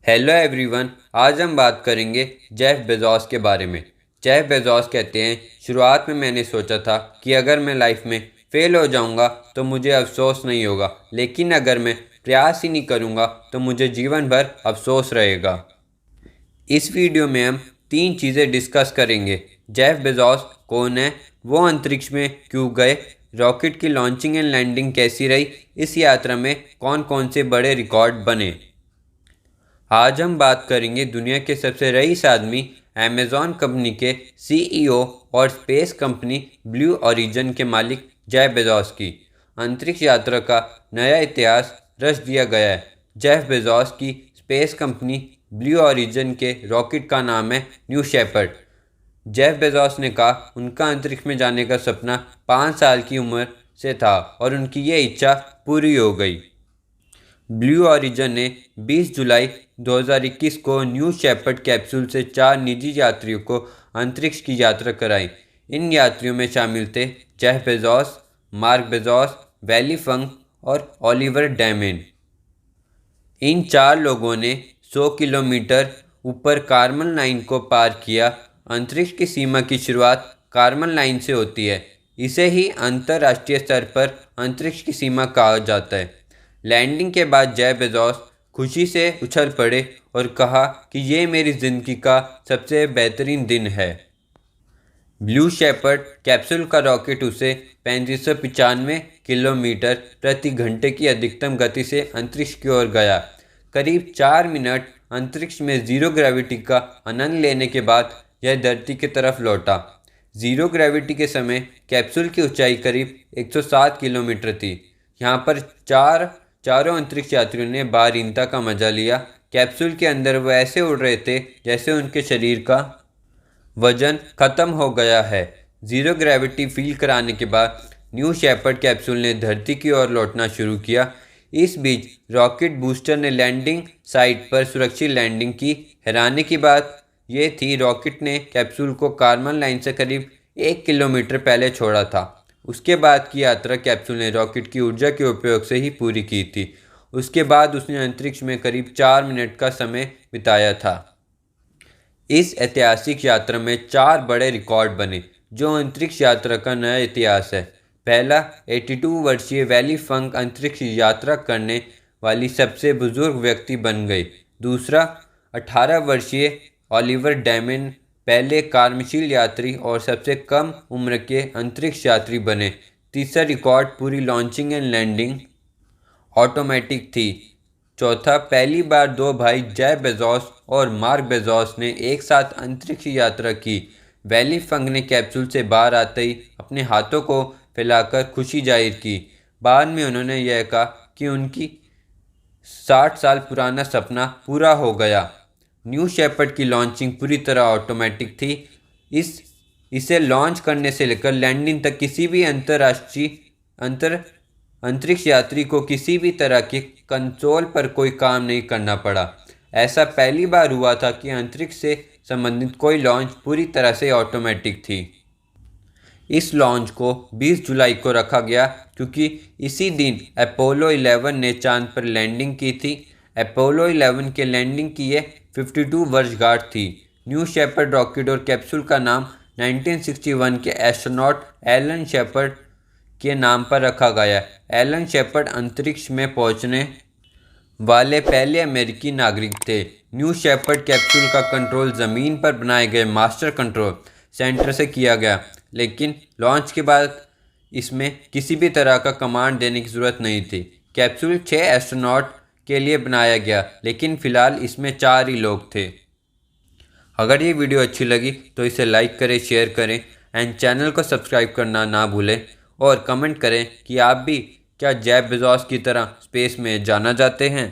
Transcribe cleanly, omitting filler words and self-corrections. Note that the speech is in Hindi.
Hello everyone. आज हम बात करेंगे जेफ बेजोस के बारे में। जेफ बेजोस कहते हैं, शुरुआत में मैंने सोचा था कि अगर मैं लाइफ में फेल हो जाऊंगा तो मुझे अफसोस नहीं होगा, लेकिन अगर मैं प्रयास ही नहीं करूंगा तो मुझे जीवन भर अफसोस रहेगा। इस वीडियो में हम तीन चीज़ें डिस्कस करेंगे। जेफ बेजोस कौन है, वो अंतरिक्ष में क्यों गए, रॉकेट की लॉन्चिंग एंड लैंडिंग कैसी रही, इस यात्रा में कौन कौन से बड़े रिकॉर्ड बने। आज हम बात करेंगे दुनिया के सबसे रईस आदमी, अमेज़ॉन कंपनी के सीईओ और स्पेस कंपनी ब्लू ओरिजिन के मालिक जेफ बेजोस की। अंतरिक्ष यात्रा का नया इतिहास रच दिया गया है। जेफ बेजोस की स्पेस कंपनी ब्लू ओरिजिन के रॉकेट का नाम है न्यू शेपर्ड। जेफ बेजोस ने कहा उनका अंतरिक्ष में जाने का सपना 5 साल की उम्र से था और उनकी ये इच्छा पूरी हो गई। ब्लू ओरिजिन ने 20 जुलाई 2021 को न्यू शेपर्ड कैप्सूल से 4 निजी यात्रियों को अंतरिक्ष की यात्रा कराई। इन यात्रियों में शामिल थे Jeff Bezos, Mark Bezos, Wally Funk और ओलिवर डैमेन। इन 4 लोगों ने 100 किलोमीटर ऊपर कार्मन लाइन को पार किया। अंतरिक्ष की सीमा की शुरुआत कार्मन लाइन से होती है। इसे ही अंतर्राष्ट्रीय स्तर पर अंतरिक्ष की सीमा कहा जाता है। लैंडिंग के बाद जेफ बेजोस खुशी से उछल पड़े और कहा कि ये मेरी ज़िंदगी का सबसे बेहतरीन दिन है। ब्लू शेपर्ड कैप्सूल का रॉकेट उसे 3595 किलोमीटर प्रति घंटे की अधिकतम गति से अंतरिक्ष की ओर गया। करीब 4 मिनट अंतरिक्ष में ज़ीरो ग्रेविटी का आनंद लेने के बाद यह धरती की तरफ लौटा। ज़ीरो ग्रेविटी के समय कैप्सूल की ऊंचाई करीब 107 किलोमीटर थी। यहाँ पर चारों अंतरिक्ष यात्रियों ने बारहीनता का मजा लिया। कैप्सूल के अंदर वो ऐसे उड़ रहे थे जैसे उनके शरीर का वजन खत्म हो गया है। ज़ीरो ग्रेविटी फील कराने के बाद न्यू शेपर्ड कैप्सूल ने धरती की ओर लौटना शुरू किया। इस बीच रॉकेट बूस्टर ने लैंडिंग साइट पर सुरक्षित लैंडिंग की। हैरानी की बात यह थी, रॉकेट ने कैप्सूल को कार्मन लाइन से करीब 1 किलोमीटर पहले छोड़ा था। उसके बाद की यात्रा कैप्सूल ने रॉकेट की ऊर्जा के उपयोग से ही पूरी की थी। उसके बाद उसने अंतरिक्ष में करीब 4 मिनट का समय बिताया था। इस ऐतिहासिक यात्रा में 4 बड़े रिकॉर्ड बने जो अंतरिक्ष यात्रा का नया इतिहास है। पहला, 82 वर्षीय वैली फंक अंतरिक्ष यात्रा करने वाली सबसे बुजुर्ग व्यक्ति बन गए। दूसरा, 18 वर्षीय ओलिवर डैमेन पहले कार्यशील यात्री और सबसे कम उम्र के अंतरिक्ष यात्री बने। तीसरा रिकॉर्ड पूरी लॉन्चिंग एंड लैंडिंग ऑटोमेटिक थी। चौथा, पहली बार 2 भाई जेफ बेजोस और मार्क बेजोस ने एक साथ अंतरिक्ष यात्रा की। वैली फंक ने कैप्सूल से बाहर आते ही अपने हाथों को फैलाकर खुशी जाहिर की। बाद में उन्होंने यह कहा कि उनकी 60 साल पुराना सपना पूरा हो गया। न्यू शेपर्ड की लॉन्चिंग पूरी तरह ऑटोमेटिक थी। इसे लॉन्च करने से लेकर लैंडिंग तक किसी भी अंतरिक्ष यात्री को किसी भी तरह के कंसोल पर कोई काम नहीं करना पड़ा। ऐसा पहली बार हुआ था कि अंतरिक्ष से संबंधित कोई लॉन्च पूरी तरह से ऑटोमेटिक थी। इस लॉन्च को 20 जुलाई को रखा गया क्योंकि इसी दिन अपोलो 11 ने चांद पर लैंडिंग की थी। अपोलो 11 के लैंडिंग की यह 52 वर्षगांठ थी। न्यू शेपर्ड रॉकेट और कैप्सूल का नाम 1961 के एस्ट्रोनॉट एलन शेपर्ड के नाम पर रखा गया। एलन शेपर्ड अंतरिक्ष में पहुंचने वाले पहले अमेरिकी नागरिक थे। न्यू शेपर्ड कैप्सूल का कंट्रोल ज़मीन पर बनाए गए मास्टर कंट्रोल सेंटर से किया गया, लेकिन लॉन्च के बाद इसमें किसी भी तरह का कमांड देने की ज़रूरत नहीं थी। कैप्सूल 6 एस्ट्रोनॉट के लिए बनाया गया, लेकिन फ़िलहाल इसमें 4 ही लोग थे। अगर ये वीडियो अच्छी लगी तो इसे लाइक करें, शेयर करें एंड चैनल को सब्सक्राइब करना ना भूलें और कमेंट करें कि आप भी क्या जेफ बेजोस की तरह स्पेस में जाना चाहते हैं।